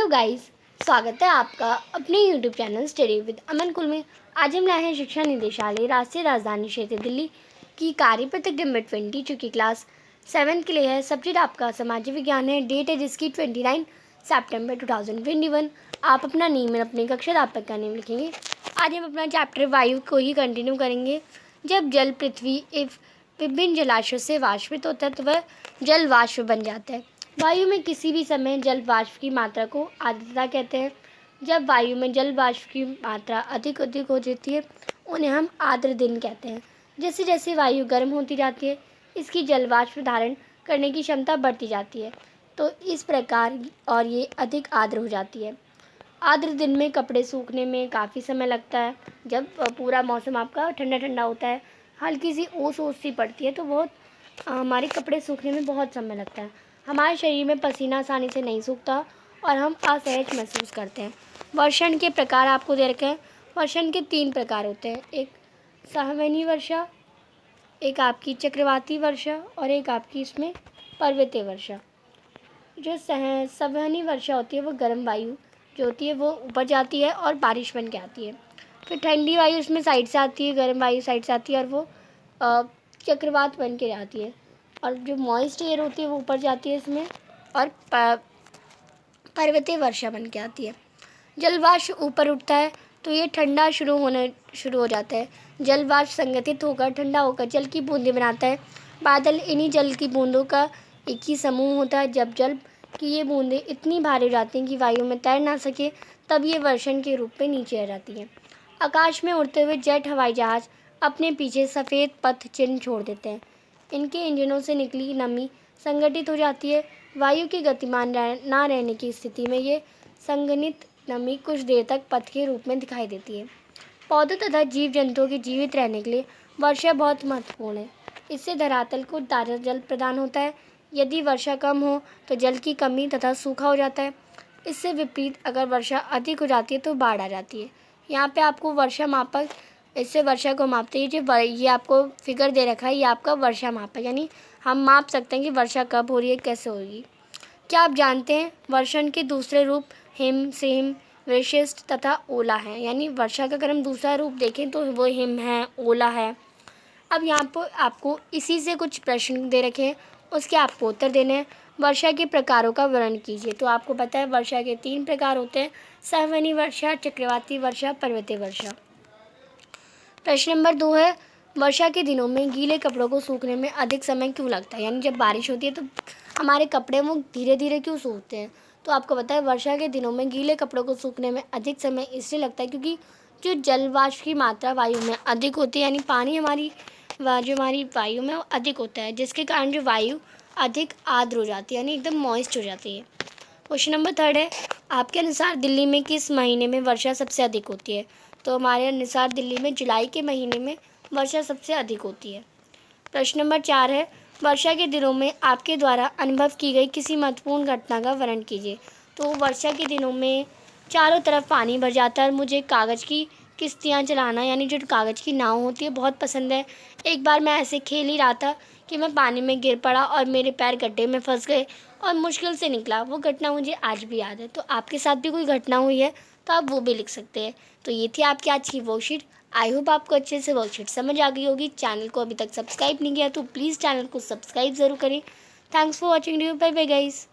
Guys, स्वागत है आपका अपने यूट्यूब चैनल स्टडी विद अमन कुल में। आज हम लाए हैं शिक्षा निदेशालय राष्ट्रीय राजधानी क्षेत्र दिल्ली की कार्यपत्र नंबर 20 जो कि क्लास 7 के लिए है। सब्जेक्ट आपका सामाजिक विज्ञान है। डेट है जिसकी 29 सितंबर 2021। आप अपना नेम और अपनी कक्षा अध्यापक का नेम लिखेंगे। आज हम अपना चैप्टर वायु को ही कंटिन्यू करेंगे। जब जल पृथ्वी विभिन्न जलाशयों से वाष्पित होता है तो वह जल वाष्प बन जाता है। वायु में किसी भी समय जल वाष्प की मात्रा को आर्द्रता कहते हैं। जब वायु में जल वाष्प की मात्रा अधिक हो जाती है उन्हें हम आर्द्र दिन कहते हैं। जैसे जैसे वायु गर्म होती जाती है इसकी जल वाष्प धारण करने की क्षमता बढ़ती जाती है तो इस प्रकार और ये अधिक आर्द्र हो जाती है। आर्द्र दिन में कपड़े सूखने में काफ़ी समय लगता है। जब पूरा मौसम आपका ठंडा ठंडा होता है, हल्की सी ओस ओस सी पड़ती है तो बहुत हमारे कपड़े सूखने में बहुत समय लगता है। हमारे शरीर में पसीना आसानी से नहीं सूखता और हम असहज महसूस करते हैं। वर्षण के प्रकार आपको दे रखे हैं। वर्षण के 3 प्रकार होते हैं, एक संवहनी वर्षा, एक आपकी चक्रवाती वर्षा और एक आपकी इसमें पर्वतीय वर्षा। जो संवहनी वर्षा होती है वो गर्म वायु जो होती है वो ऊपर जाती है और बारिश बन के आती है। फिर ठंडी वायु इसमें साइड से आती है, गर्म वायु साइड से आती है और वो चक्रवात बन के जाती है। और जो मॉइस्ट एयर होती है वो ऊपर जाती है इसमें और पर्वतीय वर्षा बन के आती है। जलवाष्प ऊपर उठता है तो ये ठंडा शुरू हो जाता है। जलवाष्प संगठित होकर ठंडा होकर जल की बूंदें बनाता है। बादल इन्हीं जल की बूंदों का एक ही समूह होता है। जब जल की ये बूंदें इतनी भारी हो जाती हैं कि वायु में तैर ना सके तब ये वर्षण के रूप में नीचे आ जाती हैं। आकाश में उड़ते हुए जेट हवाई जहाज अपने पीछे सफ़ेद पथ चिन्ह छोड़ देते हैं। इनके इंजनों से निकली नमी संगठित हो जाती है। वायु के गतिमान ना रहने की स्थिति में ये संघनित नमी कुछ देर तक पथ के रूप में दिखाई देती है। पौधों तथा जीव जंतुओं के जीवित रहने के लिए वर्षा बहुत महत्वपूर्ण है। इससे धरातल को ताज़ा जल प्रदान होता है। यदि वर्षा कम हो तो जल की कमी तथा सूखा हो जाता है। इससे विपरीत अगर वर्षा अधिक हो जाती है तो बाढ़ आ जाती है। यहाँ पे आपको वर्षा मापक, इससे वर्षा को मापते हैं। जो ये आपको फिगर दे रखा है ये आपका वर्षा मापक, यानी हम माप सकते हैं कि वर्षा कब हो रही है, कैसे होगी। क्या आप जानते हैं वर्षण के दूसरे रूप हिम, सिम, वृष्टि तथा ओला है। यानी वर्षा का अगर हम दूसरा रूप देखें तो वो हिम है, ओला है। अब यहाँ पर आपको इसी से कुछ प्रश्न दे रखे हैं, उसके आपको उत्तर देने हैं। वर्षा के प्रकारों का वर्णन कीजिए। तो आपको पता है वर्षा के 3 प्रकार होते हैं, संवहनी वर्षा, चक्रवाती वर्षा, पर्वतीय वर्षा। प्रश्न नंबर 2 है, वर्षा के दिनों में गीले कपड़ों को सूखने में अधिक समय क्यों लगता है। यानी जब बारिश होती है तो हमारे कपड़े वो धीरे धीरे क्यों सूखते हैं। तो आपको पता है वर्षा के दिनों में गीले कपड़ों को सूखने में अधिक समय इसलिए लगता है क्योंकि जो जलवाष्प की मात्रा वायु में अधिक होती है, यानी पानी जो हमारी वायु में वो अधिक होता है, जिसके कारण जो वायु अधिक आर्द्र हो जाती है, यानी एकदम मॉइस्ट हो जाती है। क्वेश्चन नंबर 3 है, आपके अनुसार दिल्ली में किस महीने में वर्षा सबसे अधिक होती है। तो हमारे अनुसार दिल्ली में जुलाई के महीने में वर्षा सबसे अधिक होती है। प्रश्न नंबर 4 है, वर्षा के दिनों में आपके द्वारा अनुभव की गई किसी महत्वपूर्ण घटना का वर्णन कीजिए। तो वर्षा के दिनों में चारों तरफ पानी भर जाता है और मुझे कागज़ की किश्तियाँ चलाना, यानी जो कागज़ की नाव होती है, बहुत पसंद है। एक बार मैं ऐसे खेल ही रहा था कि मैं पानी में गिर पड़ा और मेरे पैर गड्ढे में फंस गए और मुश्किल से निकला। वो घटना मुझे आज भी याद है। तो आपके साथ भी कोई घटना हुई है तो आप वो भी लिख सकते हैं। तो ये थी आपकी आज की वर्कशीट। आई होप आपको अच्छे से वर्कशीट समझ आ गई होगी। चैनल को अभी तक सब्सक्राइब नहीं किया तो प्लीज़ चैनल को सब्सक्राइब ज़रूर करें। Thanks for watching. Bye bye guys.